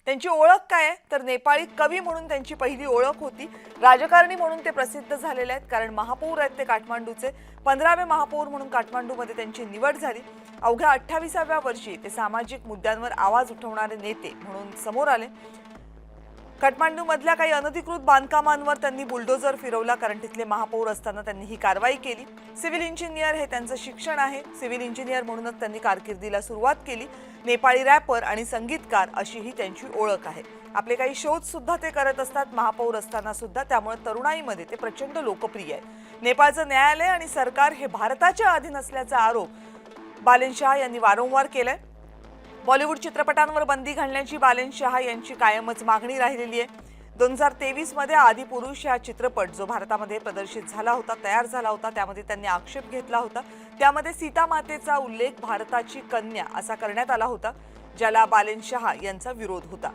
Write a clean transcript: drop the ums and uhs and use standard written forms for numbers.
त्यांची ओळख काय आहे तर नेपाळी कवी म्हणून त्यांची पहिली ओळख होती। राजकारणी म्हणून ते प्रसिद्ध झालेले आहेत, कारण महापौर आहेत ते काठमांडूचे। 15वे महापौर म्हणून काठमांडूमध्ये त्यांची निवड झाली। अवघ्या 28व्या वर्षी ते सामाजिक मुद्द्यांवर आवाज उठवणारे नेते म्हणून समोर आले। काठमांडूमधल्या काही अनधिकृत बांधकामांवर त्यांनी बुलडोजर फिरवला, कारण तिथले महापौर असताना त्यांनी ही कारवाई केली। सिव्हिल इंजिनियर हे त्यांचं शिक्षण आहे। सिव्हिल इंजिनियर म्हणूनच त्यांनी कारकिर्दीला सुरुवात केली। नेपाळी रॅपर आणि संगीतकार अशी ही त्यांची ओळख आहे। आपले काही शोध सुद्धा ते करत असतात महापौर असताना सुद्धा, त्यामुळे तरुणाईमध्ये ते प्रचंड लोकप्रिय आहे। नेपाळचं न्यायालय आणि सरकार हे भारताच्या अधीन असल्याचा आरोप बालेन शाह यांनी वारंवार केलाय। बॉलिवूड चित्रपटांवर बंदी घालण्याची बालेन शाह यांची कायमच मागणी राहिलेली आहे। 2023 मध्ये आदिपुरुष हा चित्रपट जो भारतामध्ये प्रदर्शित झाला होता, तयार झाला होता, त्यामध्ये त्यांनी आक्षेप घेतला होता। त्यामध्ये सीता मातेचा उल्लेख भारताची कन्या असा करण्यात आला होता, ज्याला बालेन शाह यांचा विरोध होता।